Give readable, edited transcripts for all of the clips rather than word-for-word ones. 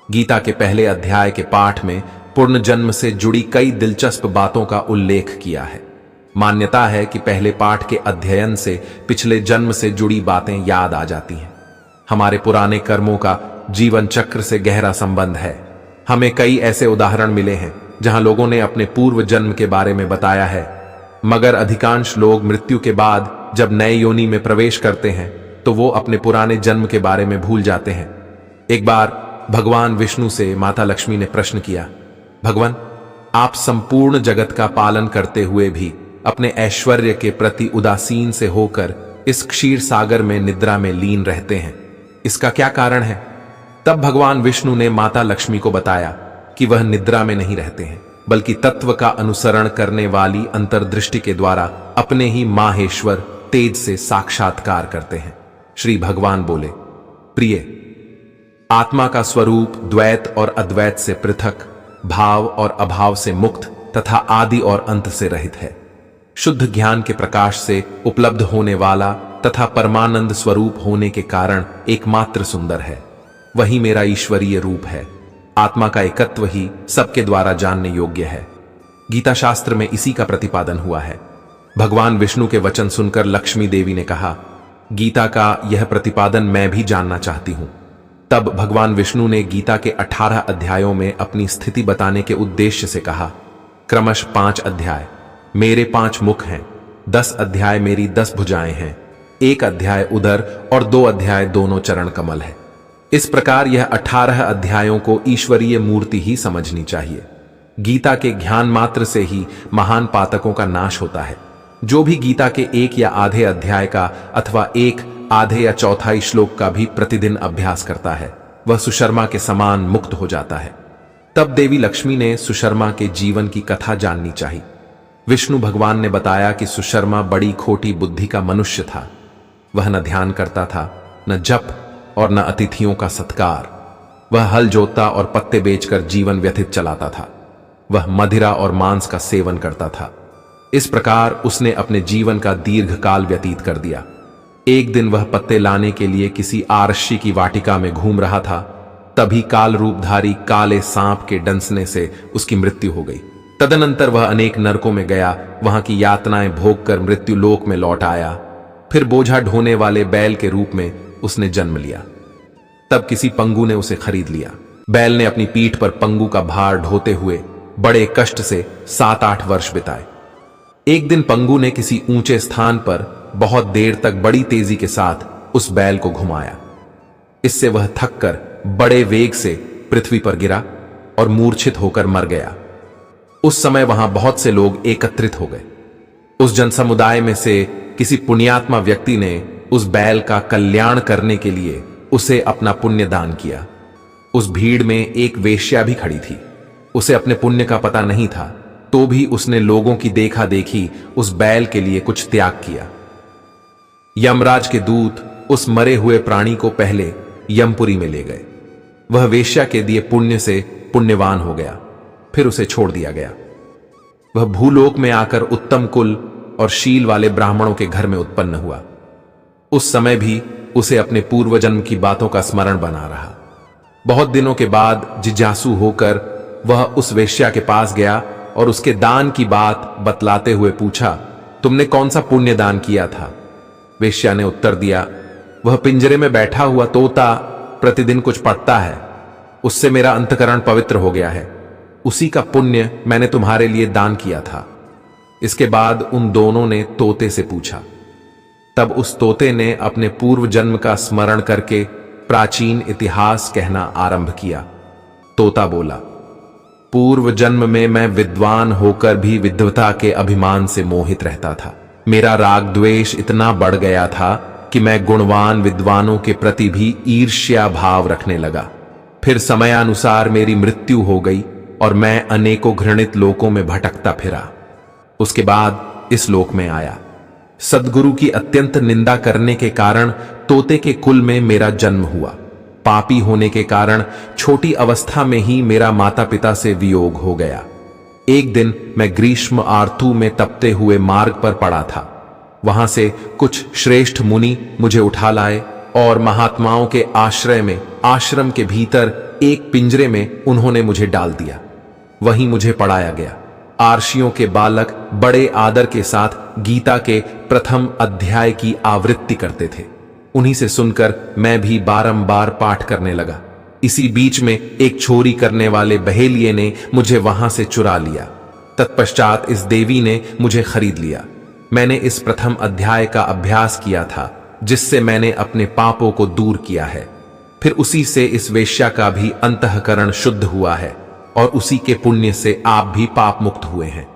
गीता के पहले अध्याय के पाठ में पुनर्जन्म से जुड़ी कई दिलचस्प बातों का उल्लेख किया है। मान्यता है कि पहले पाठ के अध्ययन से पिछले जन्म से जुड़ी बातें याद आ जाती हैं। हमारे पुराने कर्मों का जीवन चक्र से गहरा संबंध है। हमें कई ऐसे उदाहरण मिले हैं जहां लोगों ने अपने पूर्व जन्म के बारे में बताया है, मगर अधिकांश लोग मृत्यु के बाद जब नए योनि में प्रवेश करते हैं तो वो अपने पुराने जन्म के बारे में भूल जाते हैं। एक बार भगवान विष्णु से माता लक्ष्मी ने प्रश्न किया, भगवान, आप संपूर्ण जगत का पालन करते हुए भी अपने ऐश्वर्य के प्रति उदासीन से होकर इस क्षीर सागर में निद्रा में लीन रहते हैं, इसका क्या कारण है? तब भगवान विष्णु ने माता लक्ष्मी को बताया कि वह निद्रा में नहीं रहते हैं, बल्कि तत्व का अनुसरण करने वाली अंतर्दृष्टि के द्वारा अपने ही माहेश्वर तेज से साक्षात्कार करते हैं। श्री भगवान बोले, प्रिय, आत्मा का स्वरूप द्वैत और अद्वैत से पृथक, भाव और अभाव से मुक्त तथा आदि और अंत से रहित है। शुद्ध ज्ञान के प्रकाश से उपलब्ध होने वाला तथा परमानंद स्वरूप होने के कारण एकमात्र सुंदर है। वही मेरा ईश्वरीय रूप है। आत्मा का एकत्व ही सबके द्वारा जानने योग्य है। गीता शास्त्र में इसी का प्रतिपादन हुआ है। भगवान विष्णु के वचन सुनकर लक्ष्मी देवी ने कहा, गीता का यह प्रतिपादन मैं भी जानना चाहती हूं। तब भगवान विष्णु ने गीता के 18 अध्यायों में अपनी स्थिति बताने के उद्देश्य से कहा, क्रमश 5 अध्याय मेरे 5 मुख हैं, 10 अध्याय मेरी 10 भुजाएं हैं, 1 अध्याय उदर और 2 अध्याय दोनों चरण कमल है। इस प्रकार यह 18 अध्यायों को ईश्वरीय मूर्ति ही समझनी चाहिए। गीता के ज्ञान मात्र से ही महान पातकों का नाश होता है। जो भी गीता के 1 या आधे अध्याय का अथवा 1 आधे या चौथाई श्लोक का भी प्रतिदिन अभ्यास करता है, वह सुशर्मा के समान मुक्त हो जाता है। तब देवी लक्ष्मी ने सुशर्मा के जीवन की कथा जाननी चाहिए। विष्णु भगवान ने बताया कि सुशर्मा बड़ी खोटी बुद्धि का मनुष्य था। वह न ध्यान करता था, न जप और न अतिथियों का सत्कार। वह हल जोतता और पत्ते बेचकर जीवन व्यतीत चलाता था। वह मदिरा और मांस का सेवन करता था। इस प्रकार उसने अपने जीवन का दीर्घ काल व्यतीत कर दिया। एक दिन वह पत्ते लाने के लिए किसी आरष्य की वाटिका में घूम रहा था। तभी काल रूपधारी काले सांप के डंसने से उसकी मृत्यु हो गई। तदनंतर वह अनेक नरकों में गया, वहां की यातनाएं भोगकर मृत्यु लोक में लौट आया। फिर बोझा ढोने वाले बैल के रूप में उसने जन्म लिया। तब किसी पंगु ने उसे खरीद लिया। बैल ने अपनी पीठ पर पंगु का भार ढोते हुए बड़े कष्ट से 7-8 वर्ष बिताए। एक दिन पंगु ने किसी ऊंचे स्थान पर बहुत देर तक बड़ी तेजी के साथ उस बैल को घुमाया। इससे वह थककर बड़े वेग से पृथ्वी पर गिरा और मूर्छित होकर मर गया। उस समय वहां बहुत से लोग एकत्रित हो गए। उस जनसमुदाय में से किसी पुण्यात्मा व्यक्ति ने उस बैल का कल्याण करने के लिए उसे अपना पुण्य दान किया। उस भीड़ में एक वेश्या भी खड़ी थी। उसे अपने पुण्य का पता नहीं था, तो भी उसने लोगों की देखा देखी उस बैल के लिए कुछ त्याग किया। यमराज के दूत उस मरे हुए प्राणी को पहले यमपुरी में ले गए। वह वेश्या के दिए पुण्य से पुण्यवान हो गया, फिर उसे छोड़ दिया गया। वह भूलोक में आकर उत्तम कुल और शील वाले ब्राह्मणों के घर में उत्पन्न हुआ। उस समय भी उसे अपने पूर्व जन्म की बातों का स्मरण बना रहा। बहुत दिनों के बाद जिज्ञासु होकर वह उस वेश्या के पास गया और उसके दान की बात बतलाते हुए पूछा, तुमने कौन सा पुण्य दान किया था? वेश्या ने उत्तर दिया, वह पिंजरे में बैठा हुआ तोता प्रतिदिन कुछ पढ़ता है, उससे मेरा अंतकरण पवित्र हो गया है। उसी का पुण्य मैंने तुम्हारे लिए दान किया था। इसके बाद उन दोनों ने तोते से पूछा। तब उस तोते ने अपने पूर्व जन्म का स्मरण करके प्राचीन इतिहास कहना आरंभ किया। तोता बोला, पूर्व जन्म में मैं विद्वान होकर भी विद्वता के अभिमान से मोहित रहता था। मेरा राग द्वेष इतना बढ़ गया था कि मैं गुणवान विद्वानों के प्रति भी ईर्ष्या भाव रखने लगा। फिर समयानुसार मेरी मृत्यु हो गई और मैं अनेकों घृणित लोकों में भटकता फिरा। उसके बाद इस लोक में आया। सद्गुरु की अत्यंत निंदा करने के कारण तोते के कुल में मेरा जन्म हुआ। पापी होने के कारण छोटी अवस्था में ही मेरा माता पिता से वियोग हो गया। एक दिन मैं ग्रीष्म आर्तु में तपते हुए मार्ग पर पड़ा था। वहां से कुछ श्रेष्ठ मुनि मुझे उठा लाए और महात्माओं के आश्रय में आश्रम के भीतर एक पिंजरे में उन्होंने मुझे डाल दिया। वहीं मुझे पढ़ाया गया। आर्षियों के बालक बड़े आदर के साथ गीता के प्रथम अध्याय की आवृत्ति करते थे। उन्हीं से सुनकर मैं भी बारंबार पाठ करने लगा। इसी बीच में एक चोरी करने वाले बहेलिये ने मुझे वहां से चुरा लिया। तत्पश्चात इस देवी ने मुझे खरीद लिया। मैंने इस प्रथम अध्याय का अभ्यास किया था, जिससे मैंने अपने पापों को दूर किया है। फिर उसी से इस वेश्या का भी अंतःकरण शुद्ध हुआ है और उसी के पुण्य से आप भी पाप मुक्त हुए हैं।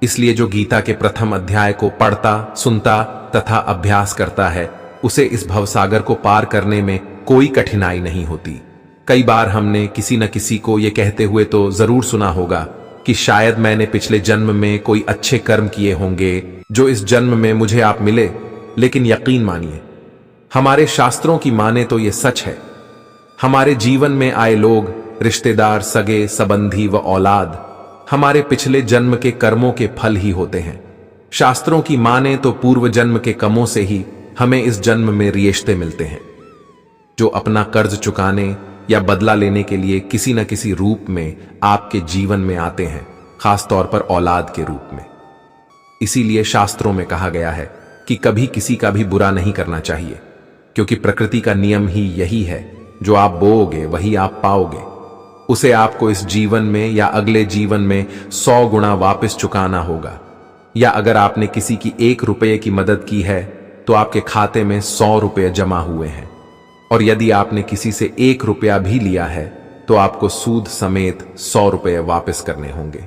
इसलिए जो गीता के प्रथम अध्याय को पढ़ता, सुनता तथा अभ्यास करता है, उसे इस भवसागर को पार करने में कोई कठिनाई नहीं होती। कई बार हमने किसी न किसी को यह कहते हुए तो जरूर सुना होगा कि शायद मैंने पिछले जन्म में कोई अच्छे कर्म किए होंगे जो इस जन्म में मुझे आप मिले। लेकिन यकीन मानिए, हमारे शास्त्रों की माने तो यह सच है। हमारे जीवन में आए लोग, रिश्तेदार, सगे संबंधी व औलाद हमारे पिछले जन्म के कर्मों के फल ही होते हैं। शास्त्रों की माने तो पूर्व जन्म के कर्मों से ही हमें इस जन्म में रिश्ते मिलते हैं, जो अपना कर्ज चुकाने या बदला लेने के लिए किसी न किसी रूप में आपके जीवन में आते हैं, खासतौर पर औलाद के रूप में। इसीलिए शास्त्रों में कहा गया है कि कभी किसी का भी बुरा नहीं करना चाहिए, क्योंकि प्रकृति का नियम ही यही है, जो आप बोओगे वही आप पाओगे। उसे आपको इस जीवन में या अगले जीवन में 100 गुना वापस चुकाना होगा। या अगर आपने किसी की 1 रुपये की मदद की है तो आपके खाते में 100 रुपये जमा हुए हैं, और यदि आपने किसी से 1 रुपया भी लिया है तो आपको सूद समेत 100 रुपये वापस करने होंगे।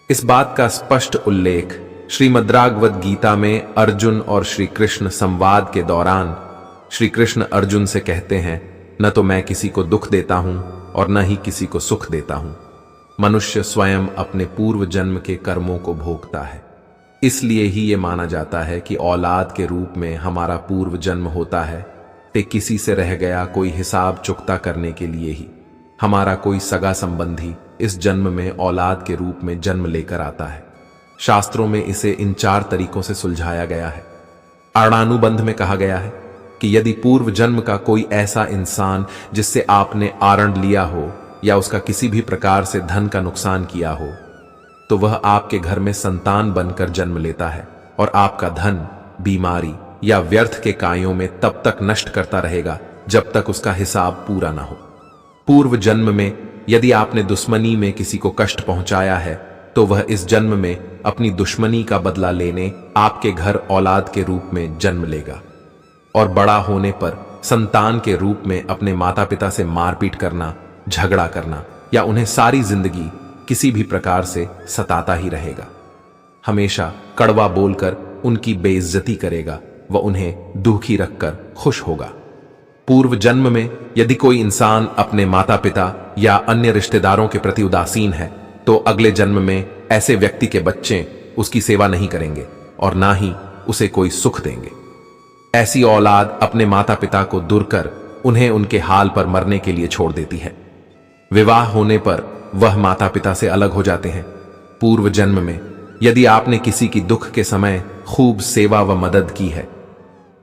इस बात का स्पष्ट उल्लेख श्रीमद्भागवत गीता में अर्जुन और श्री कृष्ण संवाद के दौरान श्री कृष्ण अर्जुन से कहते हैं, न तो मैं किसी को दुख देता हूं और न ही किसी को सुख देता हूं। मनुष्य स्वयं अपने पूर्व जन्म के कर्मों को भोगता है। इसलिए ही ये माना जाता है कि औलाद के रूप में हमारा पूर्व जन्म होता है, ते किसी से रह गया कोई हिसाब चुकता करने के लिए ही हमारा कोई सगा संबंधी इस जन्म में औलाद के रूप में जन्म लेकर आता है। शास्त्रों में इसे इन 4 तरीकों से सुलझाया गया है। आरणानुबंध में कहा गया है कि यदि पूर्व जन्म का कोई ऐसा इंसान जिससे आपने आरण लिया हो या उसका किसी भी प्रकार से धन का नुकसान किया हो, तो वह आपके घर में संतान बनकर जन्म लेता है और आपका धन, बीमारी या व्यर्थ के कार्यों में तब तक नष्ट करता रहेगा जब तक उसका हिसाब पूरा ना हो। पूर्व जन्म में यदि आपने दुश्मनी में किसी को कष्ट पहुंचाया है तो वह इस जन्म में अपनी दुश्मनी का बदला लेने आपके घर औलाद के रूप में जन्म लेगा, और बड़ा होने पर संतान के रूप में अपने माता पिता से मारपीट करना, झगड़ा करना या उन्हें सारी जिंदगी किसी भी प्रकार से सताता ही रहेगा। हमेशा कड़वा बोलकर उनकी बेइज्जती करेगा व उन्हें दुखी रखकर खुश होगा। पूर्व जन्म में यदि कोई इंसान अपने माता पिता या अन्य रिश्तेदारों के प्रति उदासीन है तो अगले जन्म में ऐसे व्यक्ति के बच्चे उसकी सेवा नहीं करेंगे और ना ही उसे कोई सुख देंगे। ऐसी औलाद अपने माता पिता को दूर कर उन्हें उनके हाल पर मरने के लिए छोड़ देती है। विवाह होने पर वह माता पिता से अलग हो जाते हैं। पूर्व जन्म में यदि आपने किसी की दुख के समय खूब सेवा व मदद की है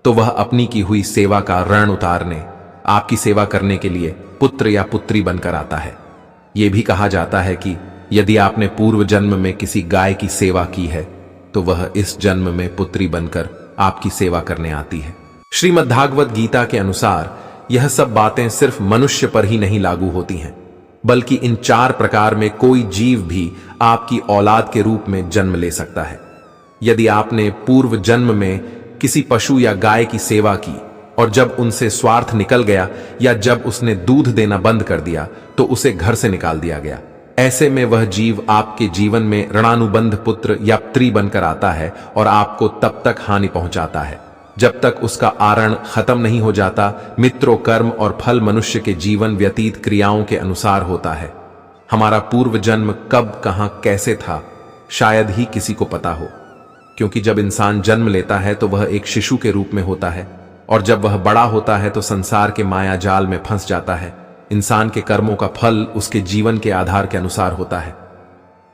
तो वह अपनी की हुई सेवा का ऋण उतारने आपकी सेवा करने के लिए पुत्र या पुत्री बनकर आता है। यह भी कहा जाता है कि यदि आपने पूर्व जन्म में किसी गाय की सेवा की है तो वह इस जन्म में पुत्री बनकर आपकी सेवा करने आती है। श्रीमद्भागवत गीता के अनुसार यह सब बातें सिर्फ मनुष्य पर ही नहीं लागू होती हैं, बल्कि इन 4 प्रकार में कोई जीव भी आपकी औलाद के रूप में जन्म ले सकता है। यदि आपने पूर्व जन्म में किसी पशु या गाय की सेवा की और जब उनसे स्वार्थ निकल गया या जब उसने दूध देना बंद कर दिया तो उसे घर से निकाल दिया गया, ऐसे में वह जीव आपके जीवन में ऋणानुबंध पुत्र या पुत्री बनकर आता है और आपको तब तक हानि पहुंचाता है जब तक उसका आरण खत्म नहीं हो जाता। मित्रों, कर्म और फल मनुष्य के जीवन व्यतीत क्रियाओं के अनुसार होता है। हमारा पूर्व जन्म कब, कहां, कैसे था, शायद ही किसी को पता हो, क्योंकि जब इंसान जन्म लेता है तो वह एक शिशु के रूप में होता है और जब वह बड़ा होता है तो संसार के माया जाल में फंस जाता है। इंसान के कर्मों का फल उसके जीवन के आधार के अनुसार होता है।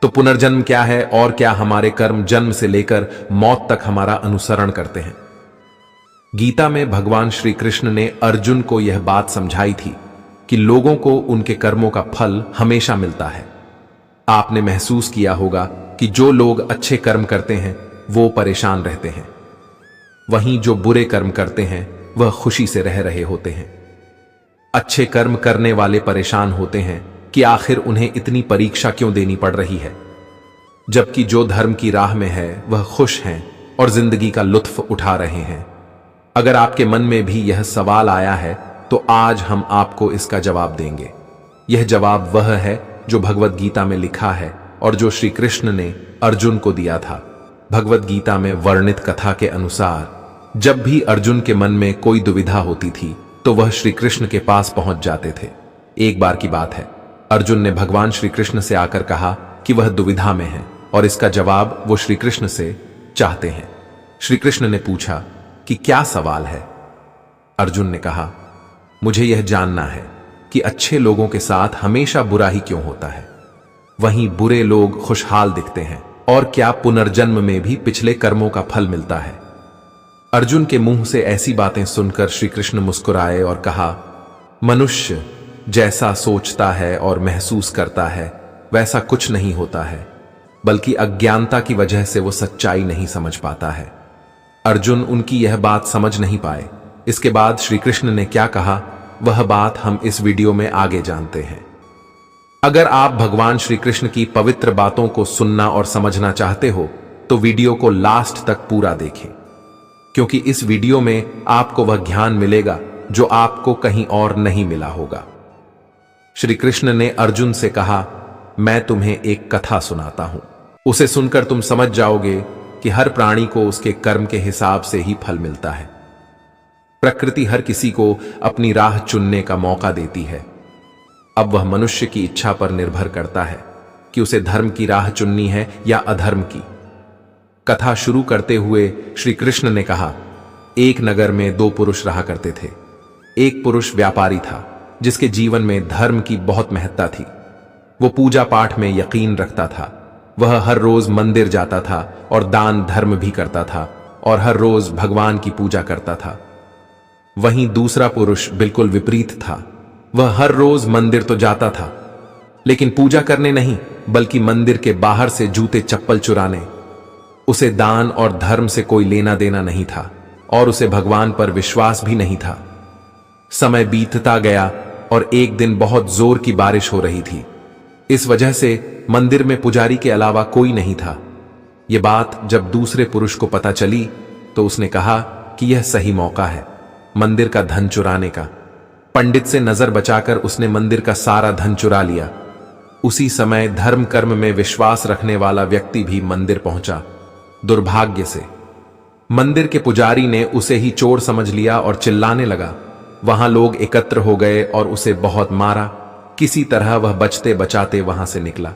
तो पुनर्जन्म क्या है और क्या हमारे कर्म जन्म से लेकर मौत तक हमारा अनुसरण करते हैं? गीता में भगवान श्री कृष्ण ने अर्जुन को यह बात समझाई थी कि लोगों को उनके कर्मों का फल हमेशा मिलता है। आपने महसूस किया होगा कि जो लोग अच्छे कर्म करते हैं वो परेशान रहते हैं, वहीं जो बुरे कर्म करते हैं वह खुशी से रह रहे होते हैं। अच्छे कर्म करने वाले परेशान होते हैं कि आखिर उन्हें इतनी परीक्षा क्यों देनी पड़ रही है, जबकि जो धर्म की राह में है वह खुश हैं और जिंदगी का लुत्फ उठा रहे हैं। अगर आपके मन में भी यह सवाल आया है तो आज हम आपको इसका जवाब देंगे। यह जवाब वह है जो भगवद गीता में लिखा है और जो श्री कृष्ण ने अर्जुन को दिया था। भगवद गीता में वर्णित कथा के अनुसार जब भी अर्जुन के मन में कोई दुविधा होती थी तो वह श्री कृष्ण के पास पहुंच जाते थे। एक बार की बात है, अर्जुन ने भगवान श्री कृष्ण से आकर कहा कि वह दुविधा में है और इसका जवाब वो श्री कृष्ण से चाहते हैं। श्री कृष्ण ने पूछा कि क्या सवाल है? अर्जुन ने कहा, मुझे यह जानना है कि अच्छे लोगों के साथ हमेशा बुरा ही क्यों होता है, वहीं बुरे लोग खुशहाल दिखते हैं, और क्या पुनर्जन्म में भी पिछले कर्मों का फल मिलता है? अर्जुन के मुंह से ऐसी बातें सुनकर श्री कृष्ण मुस्कुराए और कहा, मनुष्य जैसा सोचता है और महसूस करता है वैसा कुछ नहीं होता है, बल्कि अज्ञानता की वजह से वो सच्चाई नहीं समझ पाता है। अर्जुन उनकी यह बात समझ नहीं पाए। इसके बाद श्री कृष्ण ने क्या कहा वह बात हम इस वीडियो में आगे जानते हैं। अगर आप भगवान श्री कृष्ण की पवित्र बातों को सुनना और समझना चाहते हो तो वीडियो को लास्ट तक पूरा देखें, क्योंकि इस वीडियो में आपको वह ज्ञान मिलेगा जो आपको कहीं और नहीं मिला होगा। श्री कृष्ण ने अर्जुन से कहा, मैं तुम्हें एक कथा सुनाता हूं, उसे सुनकर तुम समझ जाओगे कि हर प्राणी को उसके कर्म के हिसाब से ही फल मिलता है। प्रकृति हर किसी को अपनी राह चुनने का मौका देती है। अब वह मनुष्य की इच्छा पर निर्भर करता है कि उसे धर्म की राह चुननी है या अधर्म की। कथा शुरू करते हुए श्री कृष्ण ने कहा, एक नगर में दो पुरुष रहा करते थे। एक पुरुष व्यापारी था जिसके जीवन में धर्म की बहुत महत्ता थी। वो पूजा पाठ में यकीन रखता था। वह हर रोज मंदिर जाता था और दान धर्म भी करता था और हर रोज भगवान की पूजा करता था। वहीं दूसरा पुरुष बिल्कुल विपरीत था। वह हर रोज मंदिर तो जाता था लेकिन पूजा करने नहीं, बल्कि मंदिर के बाहर से जूते चप्पल चुराने। उसे दान और धर्म से कोई लेना देना नहीं था और उसे भगवान पर विश्वास भी नहीं था। समय बीतता गया और एक दिन बहुत जोर की बारिश हो रही थी। इस वजह से मंदिर में पुजारी के अलावा कोई नहीं था। यह बात जब दूसरे पुरुष को पता चली तो उसने कहा कि यह सही मौका है मंदिर का धन चुराने का। पंडित से नजर बचाकर उसने मंदिर का सारा धन चुरा लिया। उसी समय धर्म कर्म में विश्वास रखने वाला व्यक्ति भी मंदिर पहुंचा। दुर्भाग्य से मंदिर के पुजारी ने उसे ही चोर समझ लिया और चिल्लाने लगा। वहां लोग एकत्र हो गए और उसे बहुत मारा। किसी तरह वह बचते बचाते वहां से निकला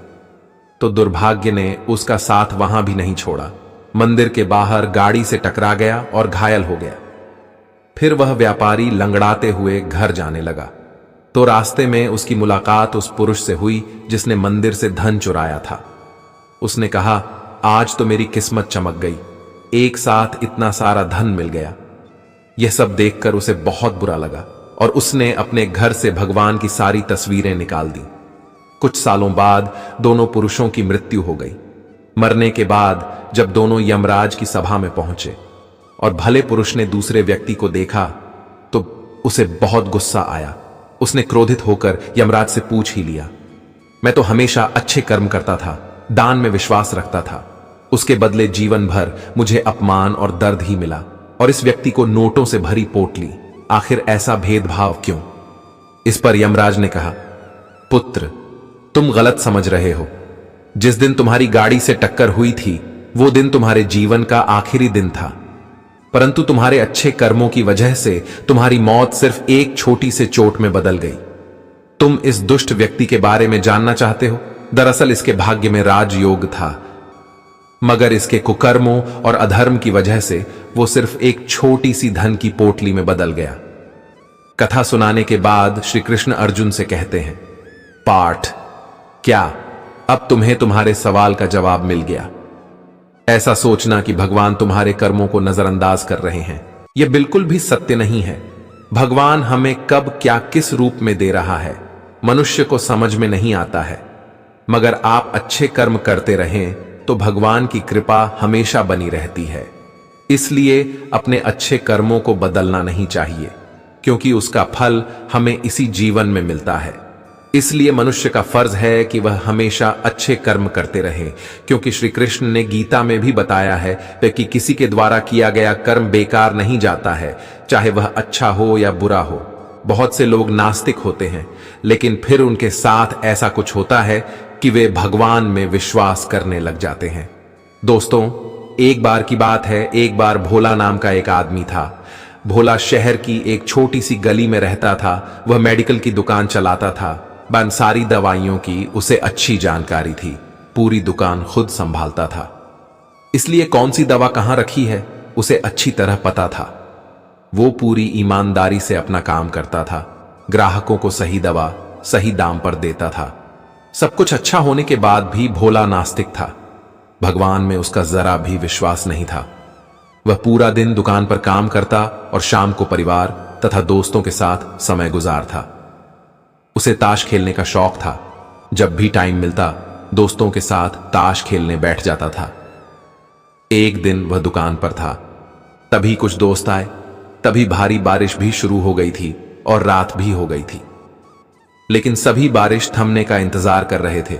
तो दुर्भाग्य ने उसका साथ वहां भी नहीं छोड़ा। मंदिर के बाहर गाड़ी से टकरा गया और घायल हो गया। फिर वह व्यापारी लंगड़ाते हुए घर जाने लगा तो रास्ते में उसकी मुलाकात उस पुरुष से हुई जिसने मंदिर से धन चुराया था। उसने कहा, आज तो मेरी किस्मत चमक गई, एक साथ इतना सारा धन मिल गया। यह सब देखकर उसे बहुत बुरा लगा और उसने अपने घर से भगवान की सारी तस्वीरें निकाल दी। कुछ सालों बाद दोनों पुरुषों की मृत्यु हो गई। मरने के बाद जब दोनों यमराज की सभा में पहुंचे और भले पुरुष ने दूसरे व्यक्ति को देखा तो उसे बहुत गुस्सा आया। उसने क्रोधित होकर यमराज से पूछ ही लिया, मैं तो हमेशा अच्छे कर्म करता था, दान में विश्वास रखता था, उसके बदले जीवन भर मुझे अपमान और दर्द ही मिला और इस व्यक्ति को नोटों से भरी पोटली। आखिर ऐसा भेदभाव क्यों? इस पर यमराज ने कहा, पुत्र, तुम गलत समझ रहे हो। जिस दिन तुम्हारी गाड़ी से टक्कर हुई थी वो दिन तुम्हारे जीवन का आखिरी दिन था, परंतु तुम्हारे अच्छे कर्मों की वजह से तुम्हारी मौत सिर्फ एक छोटी से चोट में बदल गई। तुम इस दुष्ट व्यक्ति के बारे में जानना चाहते हो? दरअसल इसके भाग्य में राजयोग था, मगर इसके कुकर्मों और अधर्म की वजह से वो सिर्फ एक छोटी सी धन की पोटली में बदल गया। कथा सुनाने के बाद श्री कृष्ण अर्जुन से कहते हैं, पाठ, क्या अब तुम्हें तुम्हारे सवाल का जवाब मिल गया? ऐसा सोचना कि भगवान तुम्हारे कर्मों को नजरअंदाज कर रहे हैं, यह बिल्कुल भी सत्य नहीं है। भगवान हमें कब क्या किस रूप में दे रहा है मनुष्य को समझ में नहीं आता है, मगर आप अच्छे कर्म करते रहें तो भगवान की कृपा हमेशा बनी रहती है। इसलिए अपने अच्छे कर्मों को बदलना नहीं चाहिए, क्योंकि उसका फल हमें इसी जीवन में मिलता है। इसलिए मनुष्य का फर्ज है कि वह हमेशा अच्छे कर्म करते रहे, क्योंकि श्री कृष्ण ने गीता में भी बताया है कि किसी के द्वारा किया गया कर्म बेकार नहीं जाता है, चाहे वह अच्छा हो या बुरा हो। बहुत से लोग नास्तिक होते हैं, लेकिन फिर उनके साथ ऐसा कुछ होता है कि वे भगवान में विश्वास करने लग जाते हैं। दोस्तों, एक बार की बात है, एक बार भोला नाम का एक आदमी था। भोला शहर की एक छोटी सी गली में रहता था। वह मेडिकल की दुकान चलाता था। सारी दवाइयों की उसे अच्छी जानकारी थी। पूरी दुकान खुद संभालता था, इसलिए कौन सी दवा कहां रखी है उसे अच्छी तरह पता था। वो पूरी ईमानदारी से अपना काम करता था। ग्राहकों को सही दवा सही दाम पर देता था। सब कुछ अच्छा होने के बाद भी भोला नास्तिक था। भगवान में उसका जरा भी विश्वास नहीं था। वह पूरा दिन दुकान पर काम करता और शाम को परिवार तथा दोस्तों के साथ समय गुजारता। उसे ताश खेलने का शौक था। जब भी टाइम मिलता दोस्तों के साथ ताश खेलने बैठ जाता था। एक दिन वह दुकान पर था, तभी कुछ दोस्त आए। तभी भारी बारिश भी शुरू हो गई थी और रात भी हो गई थी, लेकिन सभी बारिश थमने का इंतजार कर रहे थे।